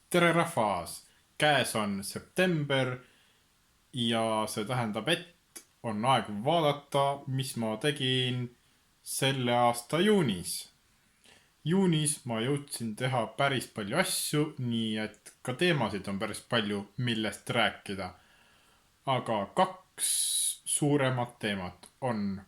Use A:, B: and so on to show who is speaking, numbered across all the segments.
A: Tere rahvas! Käes on september ja see tähendab, et on aeg vaadata, mis ma tegin selle aasta juunis. Juunis ma jõudsin teha päris palju asju, nii et ka teemasid on päris palju, millest rääkida. Aga kaks suuremat teemat on,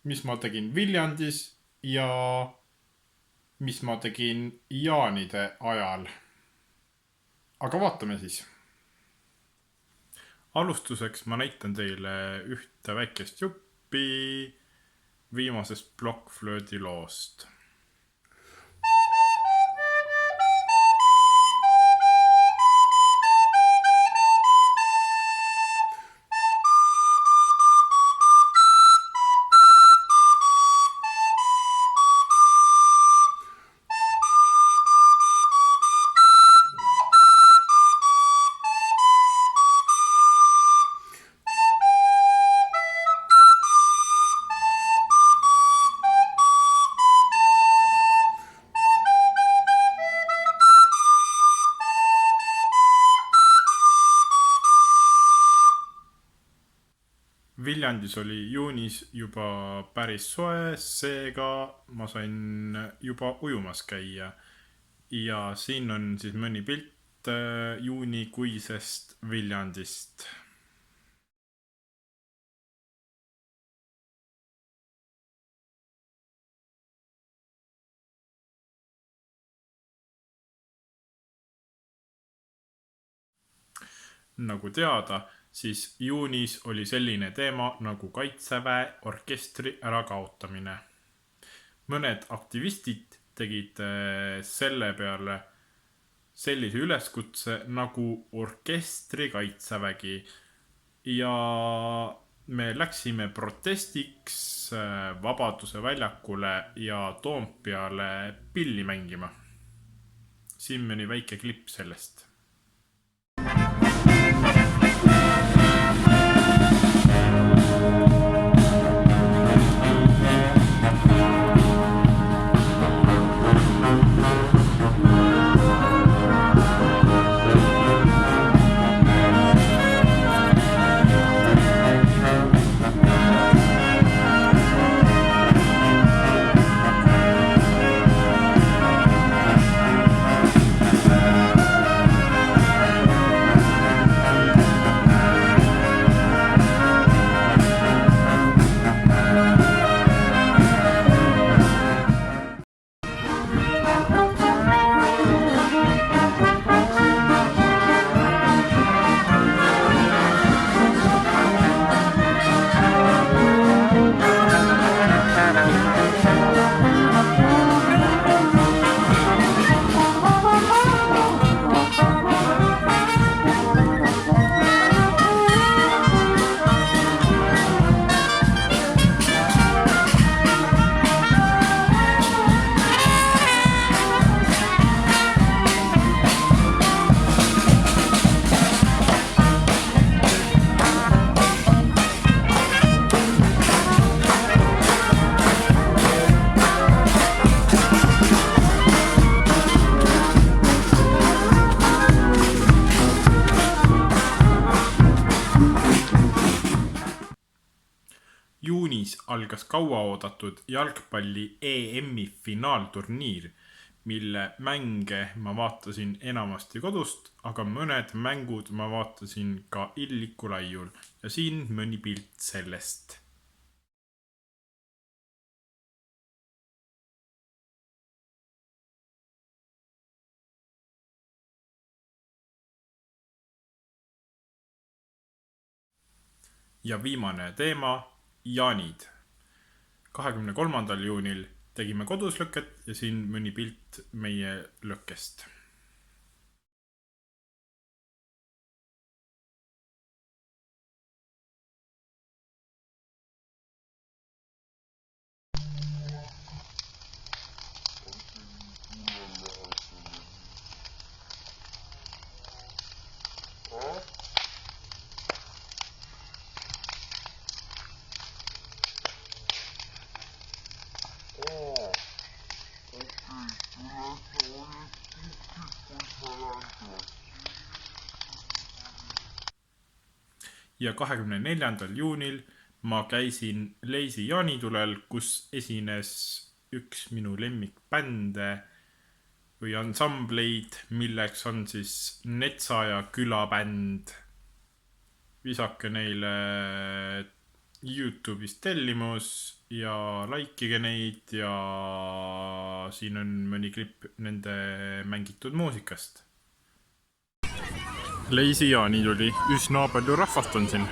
A: mis ma tegin Viljandis ja mis ma tegin jaanide ajal. Aga vaatame siis. Alustuseks ma näitan teile ühte väikest juppi viimasest Blockflöödi loost. Viljandis oli juunis juba päris soe, seega ma sain juba ujumas käia. Ja siin on siis mõni pilt juunikuisest Viljandist. Nagu teada, siis juunis oli selline teema nagu Kaitseväe orkestri ärakaotamine. Mõned aktivistid tegid selle peale sellise üleskutse nagu orkestri kaitsevägi ja me läksime protestiks Vabaduse väljakule ja Toompeale pilli mängima. Siin mõni väike klipp sellest. Juunis algas kauaoodatud jalgpalli EM-i finaalturniir, mille mänge ma vaatasin enamasti kodust, aga mõned mängud ma vaatasin ka Illiku laiul ja siin mõni pilt sellest. Ja viimane teema, jaanid. 23. juunil tegime kodus lõket ja siin mõni pilt meie lõkkest. ja 24. juunil ma käisin Leisi jaanitulel, kus esines üks minu lemmikbände või ansambleid, milleks on siis Netsaja külabänd. Visake neile YouTube'is tellimus ja laikige neid ja siin on mõni klipp nende mängitud muusikast. Leisi jaanituli, üsna palju rahvast on siin.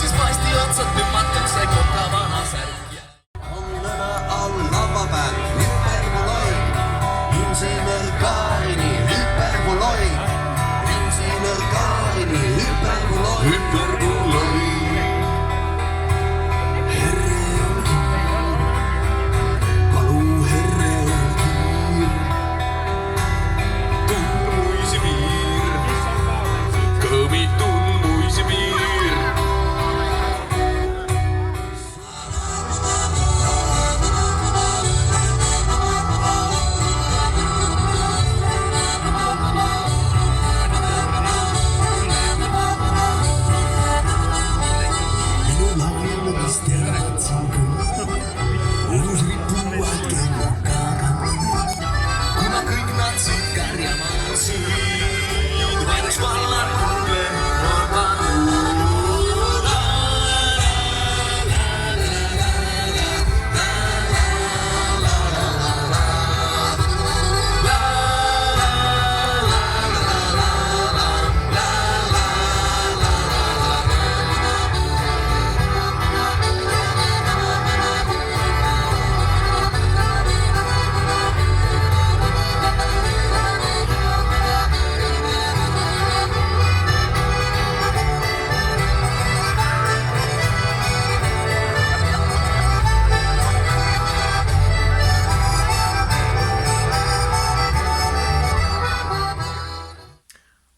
B: Siis loomist ja ratsin küll. Õhus ripuvad kennukaga, kuna kõik natsid karjamaal sõid, vaid üks vallarkulle on pannud.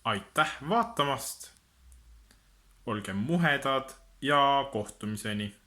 A: Aitäh vaatamast, olge muhedad ja kohtumiseni!